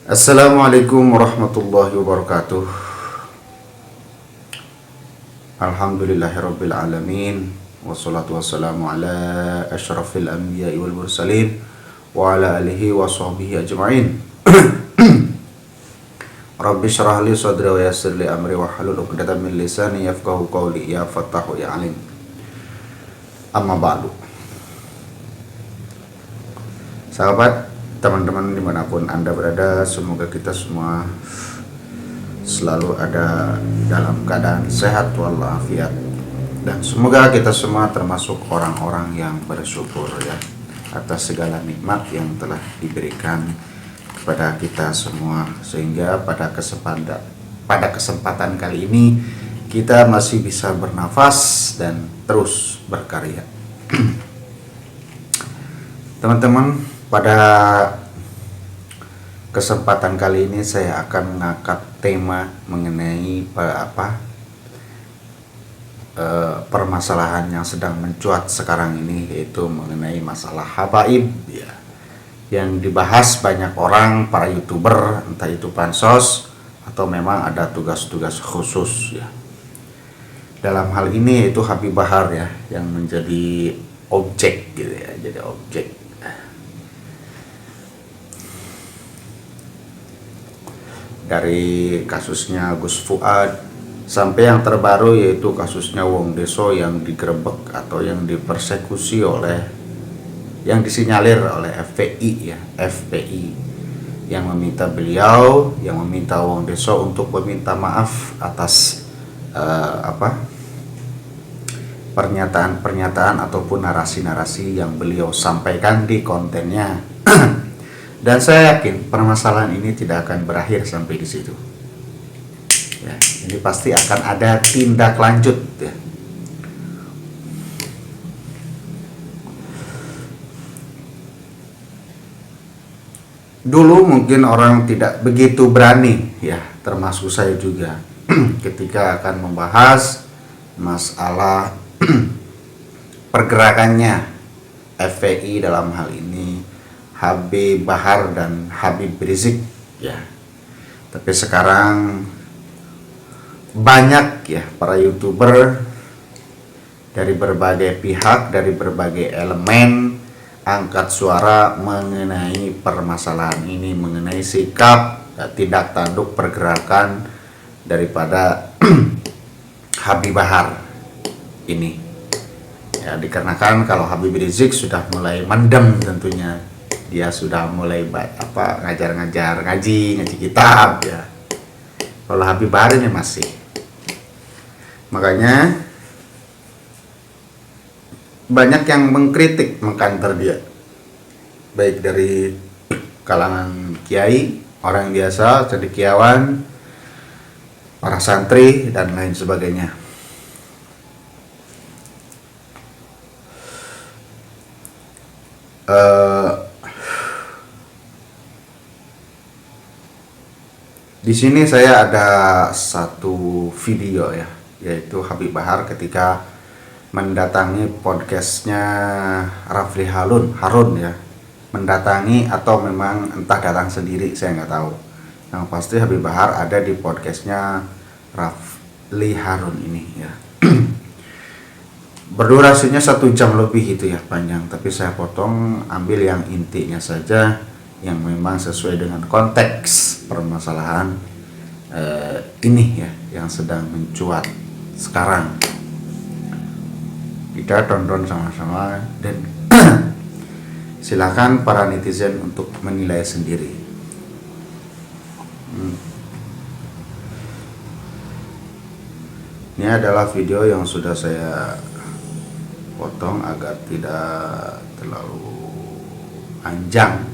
Assalamualaikum warahmatullahi wabarakatuh. Alhamdulillahirabbil alamin wassalatu wassalamu ala asyrafil anbiya'i wal mursalin wa ala alihi wa sahbihi ajma'in. Rabbi syrah li sadri wa yassir li amri wa hlul 'uqdatam min lisani yafqahu qawli ya fattahu ya alim. Amma ba'du. Sahabat, teman-teman dimanapun Anda berada, semoga kita semua selalu ada dalam keadaan sehat walafiat, dan semoga kita semua termasuk orang-orang yang bersyukur ya atas segala nikmat yang telah diberikan kepada kita semua, sehingga pada kesempatan kali ini kita masih bisa bernafas dan terus berkarya. Teman-teman, pada kesempatan kali ini saya akan mengangkat tema mengenai permasalahan yang sedang mencuat sekarang ini, yaitu mengenai masalah habaib ya, yang dibahas banyak orang, para YouTuber, entah itu pansos atau memang ada tugas-tugas khusus ya. Dalam hal ini yaitu Habib Bahar ya, yang menjadi objek gitu ya, jadi objek. Dari kasusnya Gus Fuad sampai yang terbaru yaitu kasusnya Wong Deso yang digerebek atau yang dipersekusi oleh, yang disinyalir oleh FPI yang meminta beliau, yang meminta Wong Deso untuk meminta maaf atas pernyataan-pernyataan ataupun narasi-narasi yang beliau sampaikan di kontennya. Dan saya yakin permasalahan ini tidak akan berakhir sampai di situ. Ya, ini pasti akan ada tindak lanjut. Ya. Dulu mungkin orang tidak begitu berani, ya, termasuk saya juga, ketika akan membahas masalah pergerakannya FPI, dalam hal ini Habib Bahar dan Habib Rizik ya. Tapi sekarang banyak ya para YouTuber dari berbagai pihak, dari berbagai elemen angkat suara mengenai permasalahan ini, mengenai sikap tidak tanduk pergerakan daripada Habib Bahar ini. Ya, dikarenakan kalau Habib Rizik sudah mulai mendem, tentunya dia sudah mulai ngaji kitab ya. Kalau Habib Bahar ini masih. Makanya banyak yang mengkritik, mengkanter dia, baik dari kalangan kiai, orang biasa, cendekiawan, para santri dan lain sebagainya. Di sini saya ada satu video ya, yaitu Habib Bahar ketika mendatangi podcastnya Rafli Harun ya, mendatangi atau memang entah datang sendiri, saya nggak tahu. Yang pasti Habib Bahar ada di podcastnya Rafli Harun ini ya. Berdurasinya 1 jam lebih itu ya, panjang, tapi saya potong, ambil yang intinya saja, yang memang sesuai dengan konteks permasalahan ini ya, yang sedang mencuat sekarang. Kita tonton sama-sama dan silakan para netizen untuk menilai sendiri. Ini adalah video yang sudah saya potong agar tidak terlalu panjang.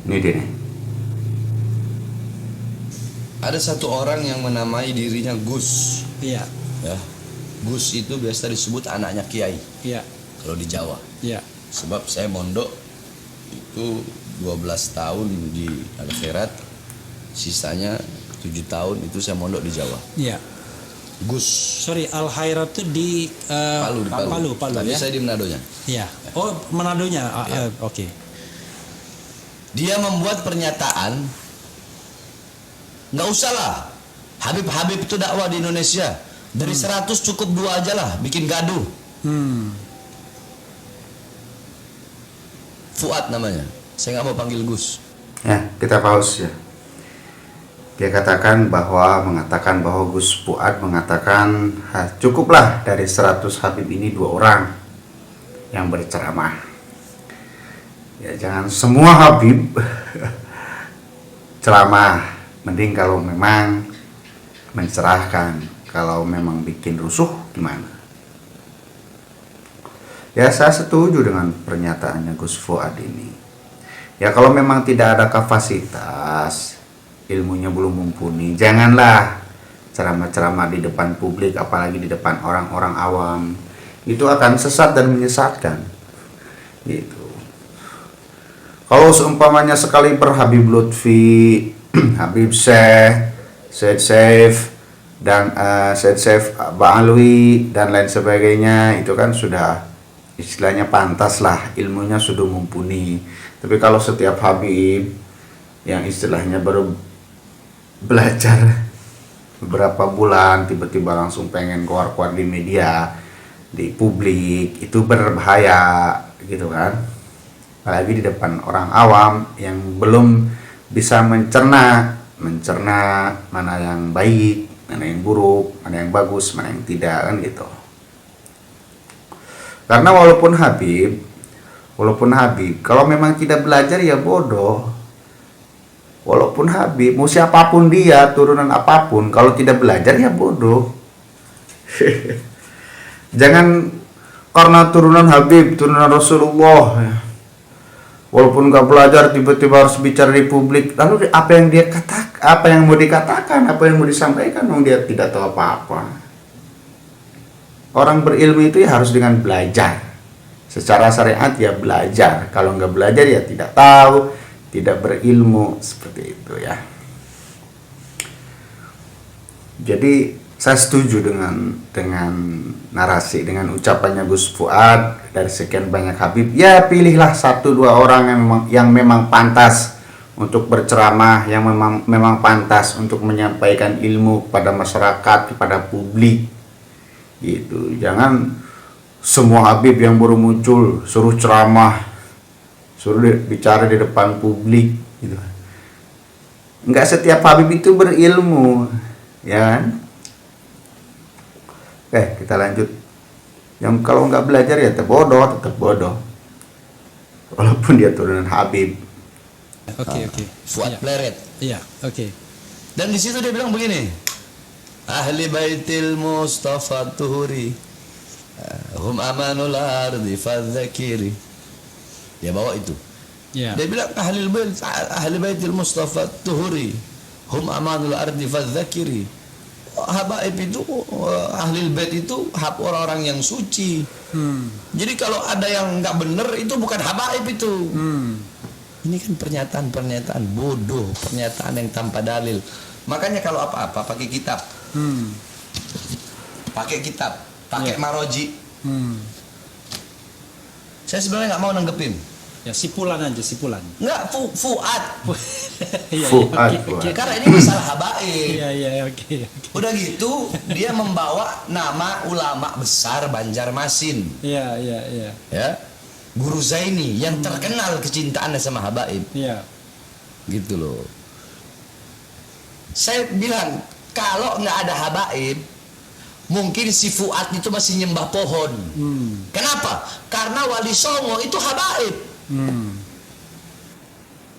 Ini dia nih. Ada satu orang yang menamai dirinya Gus. Iya. Ya. Gus itu biasa disebut anaknya kiai. Iya. Kalau di Jawa. Iya. Sebab saya mondok itu 12 tahun di Al-Khairat, sisanya 7 tahun itu saya mondok di Jawa. Iya. Gus. Sorry, Al-Khairat itu di Palu Tapi ya. saya di Manadonya. Iya. Oh, Manadonya. Ya. Oke. Dia membuat pernyataan, nggak usah lah Habib itu dakwah di Indonesia, dari 100 cukup 2 aja lah bikin gaduh. Fuad namanya, saya nggak mau panggil Gus. Ya, kita pause ya. Dia mengatakan bahwa Gus Fuad mengatakan cukuplah dari 100 Habib ini 2 orang yang berceramah. Ya, jangan semua Habib ceramah, mending kalau memang mencerahkan, kalau memang bikin rusuh gimana? Ya, saya setuju dengan pernyataannya Gus Fuad ini. Ya, kalau memang tidak ada kapasitas, ilmunya belum mumpuni, janganlah ceramah-ceramah di depan publik, apalagi di depan orang-orang awam. Itu akan sesat dan menyesatkan. Gitu. Kalau seumpamanya sekali Habib Lutfi, Habib Syed Saif, dan Syed Saif Ba'alwi dan lain sebagainya, itu kan sudah istilahnya pantas lah, ilmunya sudah mumpuni. Tapi kalau setiap Habib yang istilahnya baru belajar beberapa bulan tiba-tiba langsung pengen keluar-keluar di media, di publik, itu berbahaya gitu kan. Apalagi di depan orang awam yang belum bisa mencerna mana yang baik, mana yang buruk, mana yang bagus, mana yang tidak, kan gitu. Karena walaupun Habib kalau memang tidak belajar ya bodoh. Walaupun Habib, mau siapapun dia, turunan apapun, kalau tidak belajar ya bodoh. Jangan karena turunan Habib, turunan Rasulullah, walaupun nggak belajar tiba-tiba harus bicara di publik. Lalu apa yang dia katakan, apa yang mau dikatakan, apa yang mau disampaikan, dia tidak tahu apa-apa. Orang berilmu itu ya harus dengan belajar. Secara syariat ya belajar. Kalau nggak belajar ya tidak tahu, tidak berilmu, seperti itu ya. Jadi saya setuju dengan narasi, dengan ucapannya Gus Fuad. Dari sekian banyak Habib, ya pilihlah 1-2 orang yang memang pantas untuk berceramah, yang memang pantas untuk menyampaikan ilmu kepada masyarakat, kepada publik gitu. Jangan semua Habib yang baru muncul suruh ceramah, suruh bicara di depan publik gitu. Enggak setiap Habib itu berilmu, ya kan? Oke, kita lanjut. Yang kalau nggak belajar ya tetap bodoh. Walaupun dia turunan Habib. Oke. Fuad Iya. Pleret. Iya, oke. Dan di situ dia bilang begini, ahli baitil Mustafa Tuhuri, hum amanul ardi fadzakiri. Dia bawa itu. Iya. Dia bilang ahli baitil Mustafa Tuhuri, hum amanul ardi fadzakiri. Habaib itu, ahli bait itu orang-orang yang suci. Jadi kalau ada yang nggak bener itu bukan habaib itu. Ini kan pernyataan bodoh, pernyataan yang tanpa dalil. Makanya kalau apa-apa pakai kitab, pakai maroji. Saya sebenarnya nggak mau nanggepin. Ya, sipulan aja. Nggak, Fuad. Iya, Fuad. oke. Karena ini masalah habaib. Iya, oke. Udah gitu dia membawa nama ulama besar Banjarmasin. Iya. Ya, Guru Zaini yang terkenal kecintaannya sama habaib. Iya. Gitu loh. Saya bilang kalau nggak ada habaib, mungkin si Fuad itu masih nyembah pohon. Kenapa? Karena Wali Songo itu habaib.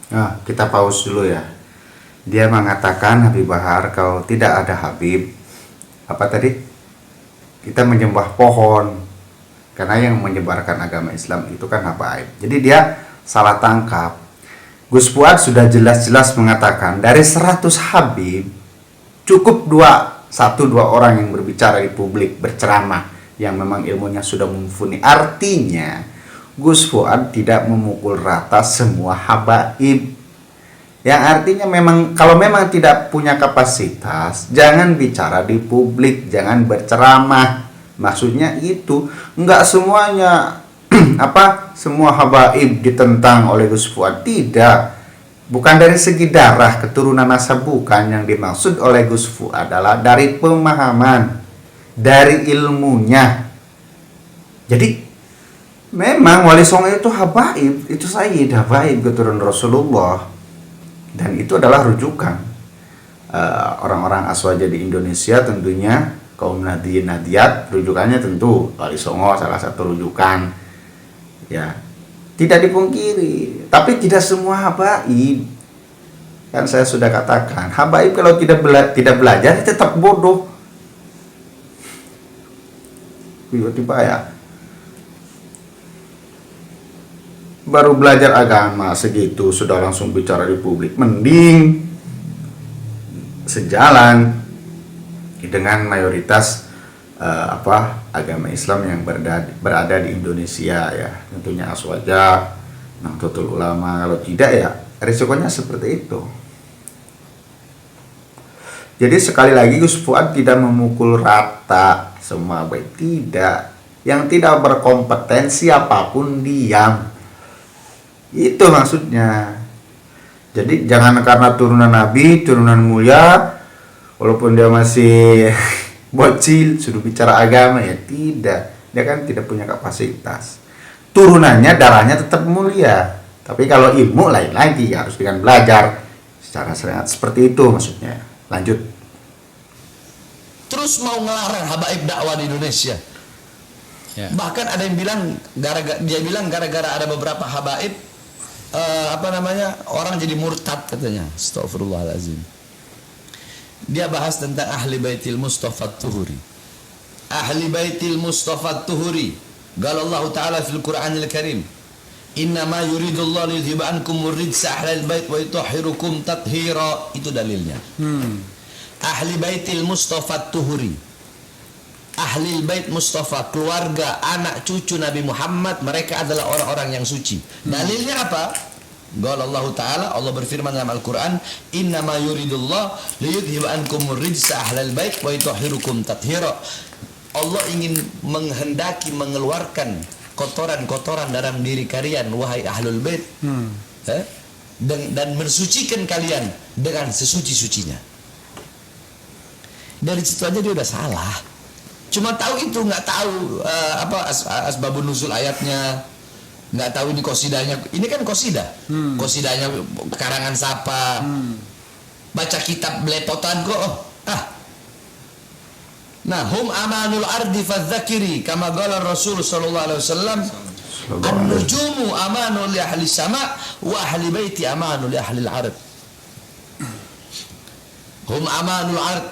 Nah, kita pause dulu ya. Dia mengatakan Habib Bahar kalau tidak ada Habib, apa tadi? Kita menyembah pohon. Karena yang menyebarkan agama Islam itu kan habaib. Jadi dia salah tangkap. Gus Fuad sudah jelas-jelas mengatakan dari 100 Habib cukup 1-2 orang yang berbicara di publik, berceramah, yang memang ilmunya sudah mumpuni. Artinya Gus Fuad tidak memukul rata semua habaib. Yang artinya memang kalau memang tidak punya kapasitas, jangan bicara di publik, jangan berceramah. Maksudnya itu, enggak semuanya semua habaib ditentang oleh Gus Fuad, tidak. Bukan dari segi darah, keturunan nasab, bukan. Yang dimaksud oleh Gus Fu adalah dari pemahaman, dari ilmunya. Jadi memang Wali Songo itu habaib, itu sayyid habaib keturunan Rasulullah, dan itu adalah rujukan orang-orang Aswaja di Indonesia. Tentunya kaum Nahdiyin Nahdiyat rujukannya tentu Wali Songo salah satu rujukan, ya, tidak dipungkiri. Tapi tidak semua habaib, kan saya sudah katakan, habaib kalau tidak belajar tetap bodoh. Tiba-tiba ya baru belajar agama segitu sudah langsung bicara di publik, mending sejalan dengan mayoritas agama Islam yang berada di Indonesia, ya, tentunya Aswaja, Nahdlatul Ulama. Kalau tidak, ya risikonya seperti itu. Jadi sekali lagi Gus Fuad tidak memukul rata semua baik, tidak. Yang tidak berkompetensi apapun diam, itu maksudnya. Jadi jangan karena turunan Nabi, turunan mulia, walaupun dia masih bocil, sudah bicara agama, ya tidak. Dia kan tidak punya kapasitas. Turunannya, darahnya tetap mulia. Tapi kalau ilmu lain lagi, harus dengan belajar secara sehat. Seperti itu maksudnya. Lanjut. Terus mau ngelarang habaib dakwah di Indonesia. Ya. Bahkan ada yang bilang gara-gara ada beberapa habaib orang jadi murtad katanya. Astagfirullahalazim. Dia bahas tentang ahli baitil Mustafa Tuhuri. Ahli baitil Mustafa Tuhuri. Qala Allah Ta'ala fil Qur'anil Karim, innama yuridullahu liyudhiba ankum ridsa ahlal bait wa yutahhirukum tathira. Itu dalilnya. Ahli baitil Mustafa Tuhuri, ahli bait Mustafa, keluarga anak cucu Nabi Muhammad, mereka adalah orang-orang yang suci. Dalilnya apa? Qala Allah Ta'ala, Allah berfirman dalam Al-Quran, innama yuridullah liyudhiba ankum rijsa ahlal bait wa yutahhirukum tathira. Allah ingin menghendaki mengeluarkan kotoran-kotoran dalam diri kalian, wahai ahlul bait, dan mensucikan kalian dengan sesuci-sucinya. Dari situ aja dia udah salah. Cuma tahu itu, nggak tahu asbabun nuzul ayatnya, nggak tahu ini kosidahnya. Ini kan kosidah, kosidahnya karangan siapa? Baca kitab belepotan kok. Nah, hum amanul ardi fadzakiri kama qala Rasul sallallahu alaihi wasallam, an-nujumu amanul li ahli sama wa ahli baiti amanul li ahli al-ard. Hum amanul ard.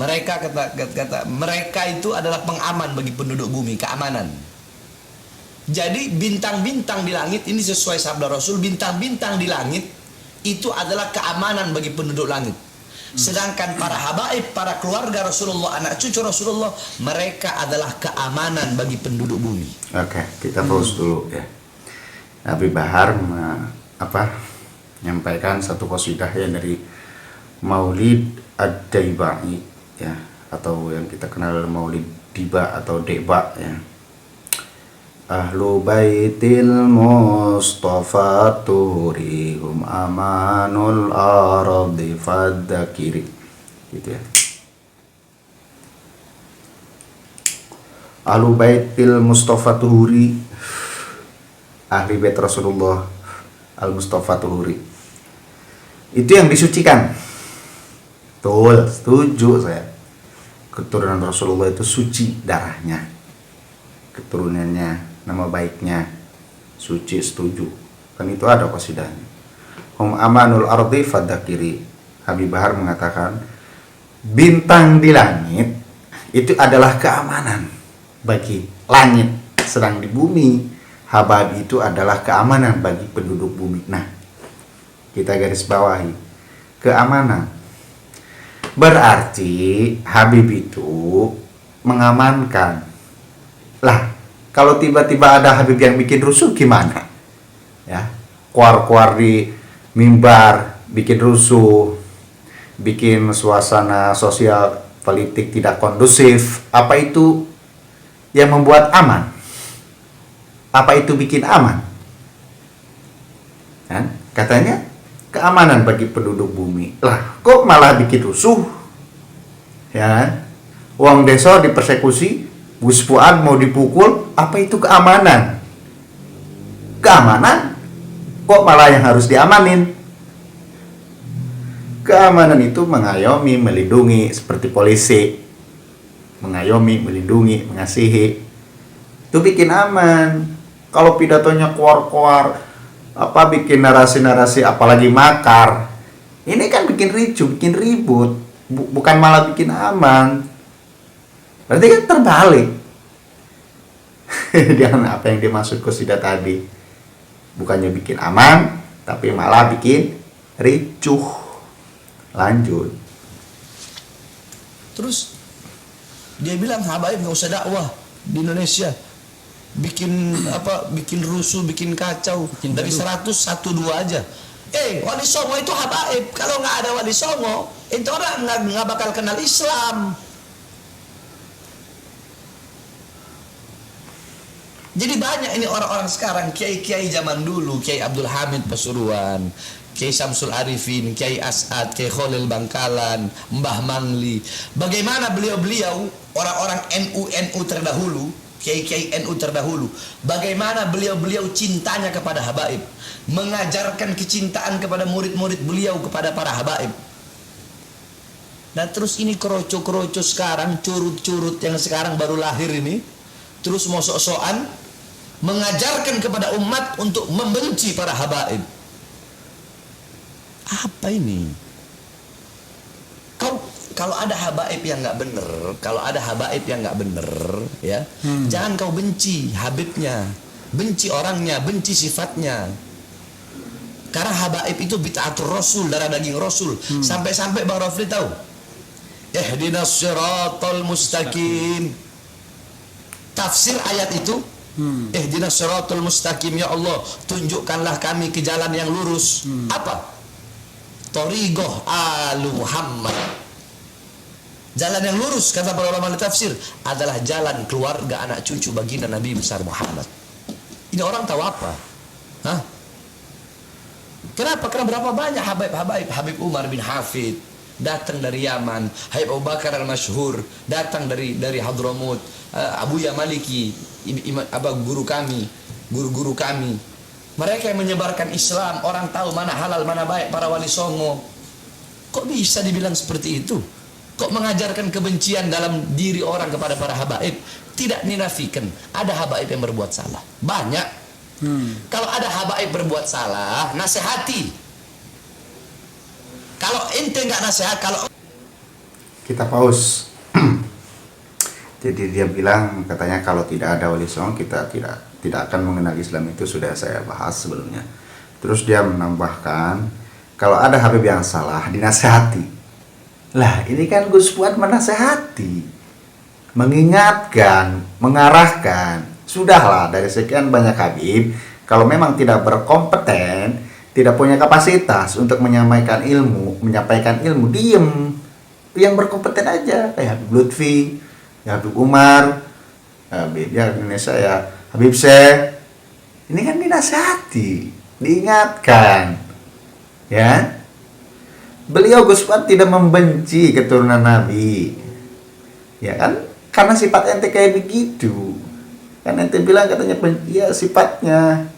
Mereka kata mereka itu adalah pengaman bagi penduduk bumi, keamanan. Jadi bintang-bintang di langit ini sesuai sabda Rasul, bintang-bintang di langit itu adalah keamanan bagi penduduk langit. Sedangkan para habaib, para keluarga Rasulullah, anak cucu Rasulullah, mereka adalah keamanan bagi penduduk bumi. Oke, kita pause dulu ya. Nabi Bahar menyampaikan satu qasidah ya dari Maulid Ad-Daibai, ya, atau yang kita kenal Maulid Diba atau Deba, ya. Ahlu baitil Mustafa turihum amanul ardi fadzakiri, gitu ya. Ahlu baitil Mustafa tuhuri, ahli bait Rasulullah al Mustafa tuhuri, itu yang disucikan. Betul, setuju saya. Keturunan Rasulullah itu suci darahnya, keturunannya, nama baiknya suci, setuju. Kan itu ada qasidahnya. Hum amanul ardi fadzakiri. Habib Bahar mengatakan bintang di langit itu adalah keamanan bagi langit, sedang di bumi habaib itu adalah keamanan bagi penduduk bumi. Nah, kita garis bawahi keamanan. Berarti Habib itu mengamankan. Lah, kalau tiba-tiba ada Habib yang bikin rusuh gimana? Ya, kuar-kuar di mimbar, bikin rusuh, bikin suasana sosial politik tidak kondusif. Apa itu yang membuat aman? Apa itu bikin aman? Kan? Katanya keamanan bagi penduduk bumi. Lah, kok malah bikin rusuh? Ya, uang desa dipersekusi, Gus Fuad mau dipukul, apa itu keamanan? Keamanan? Kok malah yang harus diamanin? Keamanan itu mengayomi, melindungi, seperti polisi. Mengayomi, melindungi, mengasihi. Itu bikin aman. Kalau pidatonya kuar-kuar, apa bikin narasi-narasi apalagi makar, ini kan bikin ricu, bikin ribut, bukan malah bikin aman. Berarti kan terbalik dengan apa yang dimaksud Qasidah tadi. Bukannya bikin aman, tapi malah bikin ricuh. Lanjut. Terus dia bilang habaib nggak usah dakwah di Indonesia, bikin rusuh, bikin kacau, dari 100 1 2 aja. Wali Songo itu habaib. Kalau nggak ada Wali Songo, itu orang nggak bakal kenal Islam. Jadi banyak ini orang-orang sekarang, kiai-kiai zaman dulu, Kiai Abdul Hamid Pasuruan, Kiai Samsul Arifin, Kiai As'ad, Kiai Khalil Bangkalan, Mbah Mangli. Bagaimana beliau-beliau, orang-orang NU terdahulu, Kiai-Kiai NU terdahulu, bagaimana beliau-beliau cintanya kepada habaib, mengajarkan kecintaan kepada murid-murid beliau kepada para habaib. Nah terus ini keroco-keroco sekarang, curut-curut yang sekarang baru lahir ini, terus mau sok-sokan mengajarkan kepada umat untuk membenci para habaib. Apa ini? Kalau ada habaib yang nggak bener, ya, jangan kau benci habibnya, benci orangnya, benci sifatnya. Karena habaib itu bid'atul Rasul, darah daging Rasul. Sampai-sampai Bang Rafli tahu, ihdinas siratal mustaqim. Tafsir ayat itu, ihdinas siratal mustaqim, ya Allah, tunjukkanlah kami ke jalan yang lurus. Apa? Thariqah Alu Muhammad. Jalan yang lurus, kata para ulama tafsir, adalah jalan keluarga anak cucu baginda Nabi besar Muhammad. Ini orang tahu apa? Hah? Kenapa? Karena berapa banyak habaib. Habib Umar bin Hafid datang dari Yaman, Habib Abu Bakar al-Masyhur datang dari Hadramut, Abuya Maliki, guru kami. Mereka yang menyebarkan Islam, orang tahu mana halal, mana baik, para wali songo. Kok bisa dibilang seperti itu? Kok mengajarkan kebencian dalam diri orang kepada para habaib? Tidak dinafikan, ada habaib yang berbuat salah. Banyak. Kalau ada habaib berbuat salah, nasihati. Kalau ente nggak nasihat, kalau Kita pause. Jadi dia bilang, katanya kalau tidak ada wali songo kita tidak akan mengenal Islam. Itu sudah saya bahas sebelumnya. Terus dia menambahkan, kalau ada habib yang salah, dinasihati. Lah, ini kan Gus Fuad menasehati, mengingatkan, mengarahkan. Sudahlah, dari sekian banyak habib, kalau memang tidak berkompeten, tidak punya kapasitas untuk menyampaikan ilmu, diem. Yang berkompeten aja, kayak Habib Lutfi, ya Habib Umar, Habib ya Indonesia ya Habib Syekh. Ini kan dinasehati, diingatkan, ya. Beliau Gus Fuad tidak membenci keturunan Nabi, ya kan? Karena sifat ente kayak begitu. Kan ente bilang katanya ya sifatnya,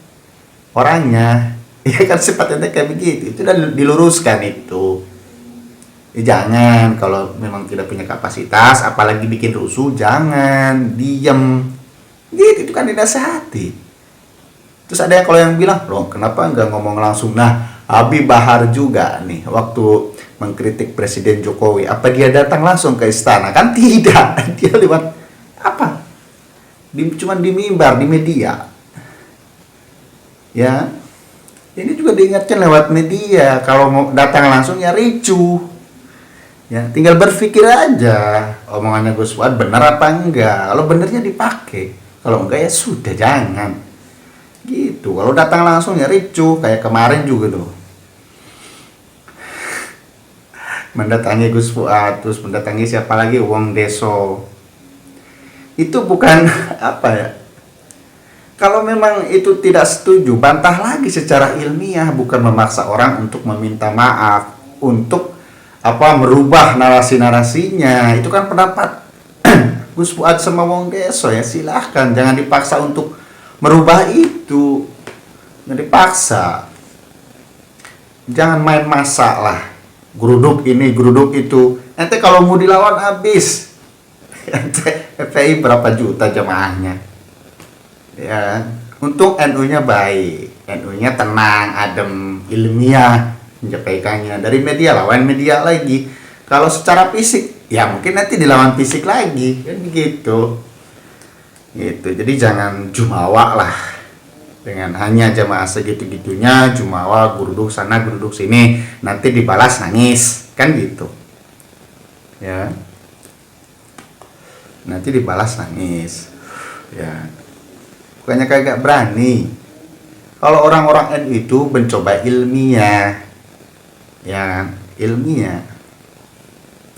orangnya, ya kan sifat ente kayak begitu. Itu udah diluruskan itu. Jangan kalau memang tidak punya kapasitas, apalagi bikin rusuh, jangan diem. Gitu itu kan dinasehati. Terus ada yang kalau yang bilang, loh kenapa nggak ngomong langsung? Nah, Habib Bahar juga nih waktu mengkritik Presiden Jokowi, apa dia datang langsung ke istana? Kan tidak, dia lewat apa? Cuman di mimbar, di media. Ya, ini juga diingatkan lewat media. Kalau mau datang langsung ya ricuh. Ya, tinggal berpikir aja omongannya Gus Fuad benar apa enggak. Kalau benernya dipakai, kalau enggak ya sudah jangan. Gitu. Kalau datang langsung ya ricuh, kayak kemarin juga tuh. Mendatangi Gus Fuad, terus mendatangi siapa lagi, Wong Deso. Itu bukan apa ya, Kalau memang itu tidak setuju, bantah lagi secara ilmiah, bukan memaksa orang untuk meminta maaf, untuk merubah narasi-narasinya. Itu kan pendapat Gus Fuad sama Wong Deso, ya silahkan, jangan dipaksa untuk merubah itu. Jangan dipaksa. Jangan main masak lah. Geruduk ini, geruduk itu. Ente kalau mau dilawan habis. Ente FPI berapa juta jemaahnya? Ya, untuk NU-nya baik, NU-nya tenang, adem, ilmiah menyampaikannya. Dari media lawan media lagi. Kalau secara fisik, ya mungkin nanti dilawan fisik lagi, kan begitu. Gitu. Jadi jangan jumawa lah dengan hanya jamaah segitu-gitunya, jumawa, geruduk sana, geruduk sini, nanti dibalas nangis, kan gitu. Ya. Nanti dibalas nangis. Ya. Bukannya kagak berani. Kalau orang-orang NU itu mencoba ilmiah, ya ilmiah,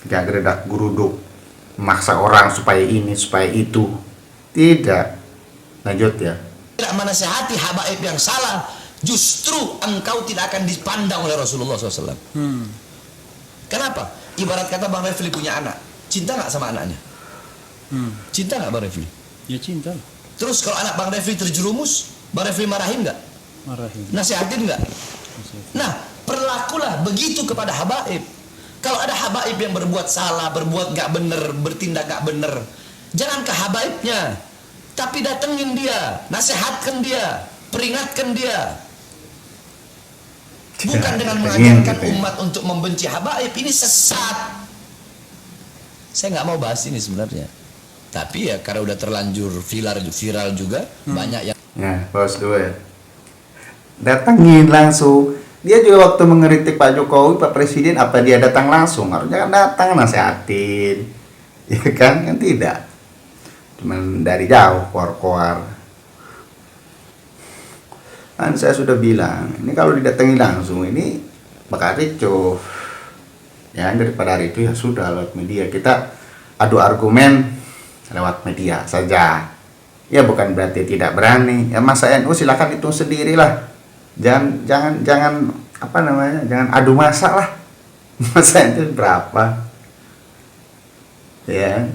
gak geredak geruduk, memaksa orang supaya ini supaya itu, tidak. Lanjut ya. Tidak menasihati habaib yang salah, justru engkau tidak akan dipandang oleh Rasulullah SAW. Kenapa? Ibarat kata Bang Refli punya anak, cinta nggak sama anaknya? Cinta nggak Bang Refli? Ya cinta lah. Terus kalau anak Bang Refli terjerumus, Bang Refli marahin nggak? Marahin. Nasihatin nggak? Nah, perlakulah begitu kepada habaib. Kalau ada habaib yang berbuat salah, berbuat nggak bener, bertindak nggak bener, jangan ke habaibnya, tapi datengin dia, nasihatkan dia, peringatkan dia. Bukan dengan mengajarkan umat untuk membenci habaib, ini sesat. Saya nggak mau bahas ini sebenarnya, tapi ya karena udah terlanjur viral juga, banyak yang Ya, bos dua ya. Datangin langsung. Dia juga waktu mengeritik Pak Jokowi, Pak Presiden, apa dia datang langsung? Harusnya kan datang nasihatin. Ya kan? Kan tidak. Cuman dari jauh, koar-koar. Kan saya sudah bilang, ini kalau didatangi langsung, ini bakal ricuh. Ya, daripada hari itu ya sudah lewat media. Kita adu argumen lewat media saja. Ya bukan berarti tidak berani. Ya masa NU silakan hitung sendirilah. Jangan jangan adu masa lah. Masa itu berapa? Ya.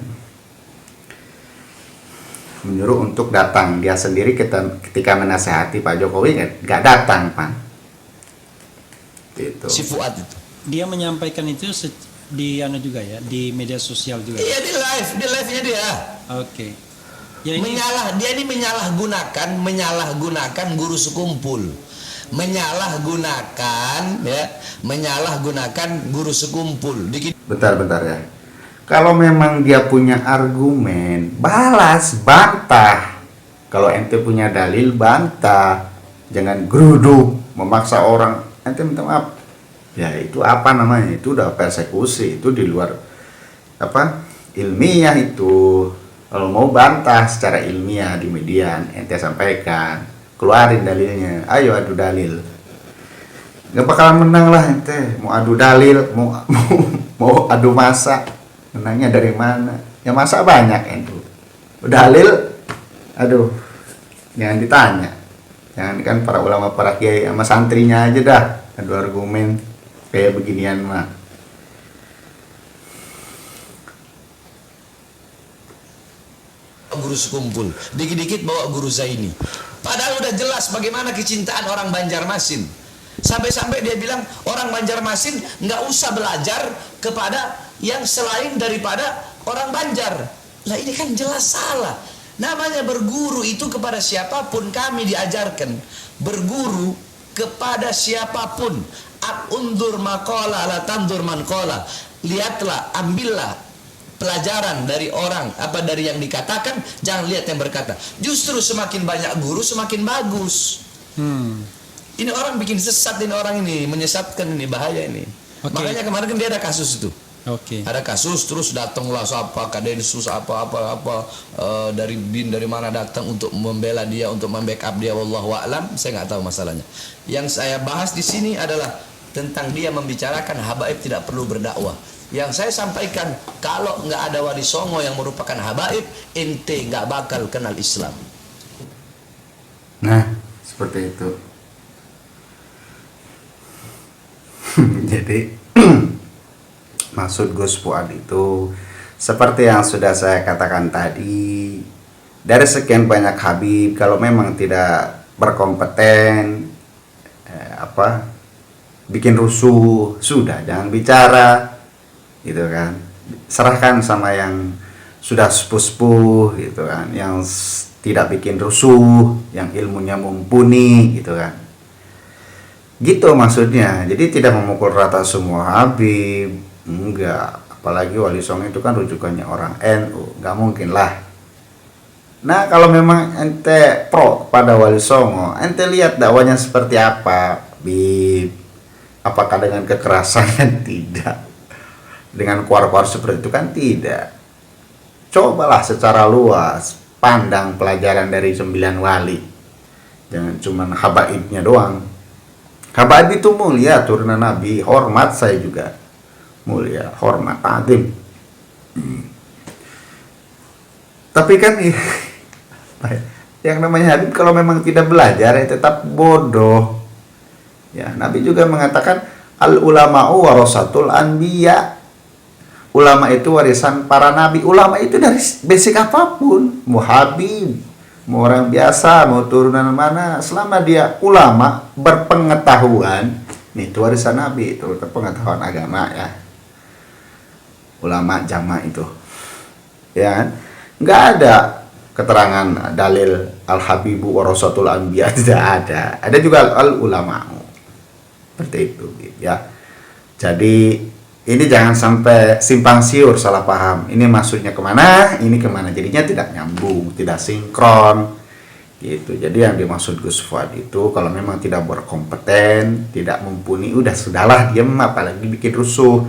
Menyuruh untuk datang, dia sendiri ketika menasehati Pak Jokowi nggak datang, Pak. Gitu. si Fuad itu. Dia menyampaikan itu di juga ya, di media sosial juga. Iya di live-nya dia. Oke. Ya ini Dia ini menyalahgunakan guru sekumpul. Menyalahgunakan guru sekumpul. Bentar ya. Kalau memang dia punya argumen, balas, bantah. Kalau ente punya dalil, bantah. Jangan geruduk, memaksa orang. Ente minta maaf. Ya itu apa namanya? Itu udah persekusi. Itu di luar ilmiah itu. Kalau mau bantah secara ilmiah di media, ente sampaikan, keluarin dalilnya. Ayo adu dalil. Gak bakalan menang lah ente. Mau adu dalil, mau adu masa. Menangnya dari mana? Ya masa banyak itu. Dalil, aduh, jangan ditanya. Jangan kan para ulama, para kiai sama santrinya aja dah adu argumen kayak beginian mah. Guru sekumpul, dikit-dikit bawa guru Zaini. Padahal udah jelas bagaimana kecintaan orang Banjarmasin. Sampai-sampai dia bilang orang Banjarmasin nggak usah belajar kepada yang selain daripada orang Banjar. Lah ini kan jelas salah. Namanya berguru itu kepada siapapun kami diajarkan. Berguru kepada siapapun. Undur maqala la tandur man qala. Lihatlah, ambillah pelajaran dari orang, dari yang dikatakan, jangan lihat yang berkata. Justru semakin banyak guru semakin bagus. Ini orang bikin sesat, ini orang ini menyesatkan, ini bahaya ini. Makanya kemarin kan dia ada kasus itu. Ada kasus terus datanglah siapa Kadensus dari BIN dari mana datang untuk membela dia, untuk membackup dia, wallahu a'lam. Saya nggak tahu masalahnya. Yang saya bahas di sini adalah tentang dia membicarakan habaib tidak perlu berdakwah. Yang saya sampaikan, kalau nggak ada Wali Songo yang merupakan habaib, ente nggak bakal kenal Islam. Nah, seperti itu. Jadi maksud Gus Fuad itu seperti yang sudah saya katakan tadi, dari sekian banyak Habib, kalau memang tidak berkompeten, bikin rusuh, sudah jangan bicara, gitu kan. Serahkan sama yang sudah sepuh-sepuh, gitu kan, yang tidak bikin rusuh, yang ilmunya mumpuni, gitu kan. Gitu maksudnya. Jadi tidak memukul rata semua Habib, enggak. Apalagi Wali Songo itu kan rujukannya orang NU, nggak mungkin lah. Nah, kalau memang ente pro pada Wali Songo, ente lihat dakwanya seperti apa, Bib. Apakah dengan kekerasan? Tidak. Dengan kuar-kuar seperti itu kan tidak. Cobalah secara luas pandang pelajaran dari 9 wali. Jangan cuma habaibnya doang. Habaib itu mulia, turunan Nabi, hormat, saya juga mulia, hormat, azim. Tapi kan yang namanya Habib kalau memang tidak belajar ya tetap bodoh. Ya, Nabi juga mengatakan al ulama'u warasatul anbiya. Ulama itu warisan para nabi. Ulama itu dari basic apapun, mau Habib, mau orang biasa, mau turunan mana, selama dia ulama berpengetahuan, nih itu warisan Nabi, itu pengetahuan agama ya. Ulama jama itu, ya kan? Nggak ada keterangan dalil al habibu warasatul anbiya, tidak ada. Ada juga al ulama, seperti itu, ya. Jadi ini jangan sampai simpang siur, salah paham. Ini maksudnya kemana, ini kemana. Jadinya tidak nyambung, tidak sinkron. Gitu. Jadi yang dimaksud Gus Fuad itu kalau memang tidak berkompeten, tidak mumpuni, udah sudahlah diam, apalagi bikin rusuh.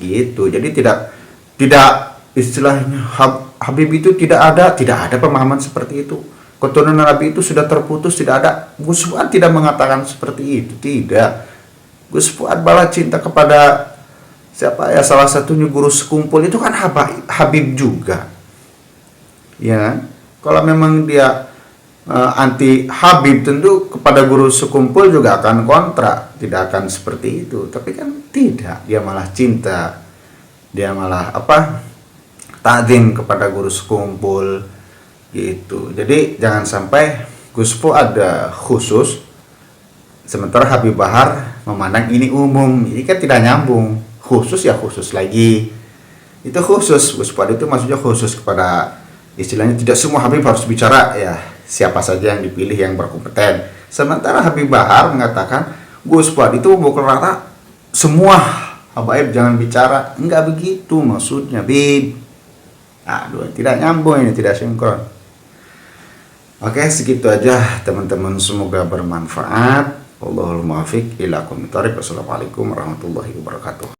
Gitu. Jadi tidak istilahnya Habib itu tidak ada pemahaman seperti itu. Keturunan Nabi itu sudah terputus, tidak ada. Gus Fuad tidak mengatakan seperti itu, tidak. Gus Fuad balas cinta kepada siapa ya, salah satunya guru sekumpul itu kan Habib juga, ya kan? Kalau memang dia anti Habib, tentu kepada guru sekumpul juga akan kontra, tidak akan seperti itu. Tapi kan tidak, dia malah cinta, dia malah ta'zim kepada guru sekumpul gitu. Jadi jangan sampai Gus Fuad ada khusus, sementara Habib Bahar memandang ini umum, ini kan tidak nyambung. Khusus ya khusus lagi, itu khusus. Gus Fuad itu maksudnya khusus kepada, istilahnya tidak semua Habib harus bicara, ya siapa saja yang dipilih yang berkompeten. Sementara Habib Bahar mengatakan Gus Fuad itu memukul rata semua habaib jangan bicara. Enggak begitu maksudnya, Bib. Aduh, tidak nyambung ini, tidak sinkron. Oke, segitu aja teman-teman, semoga bermanfaat. Wallahul muwaffiq ila aqwamit thoriq. Wassalamualaikum warahmatullahi wabarakatuh.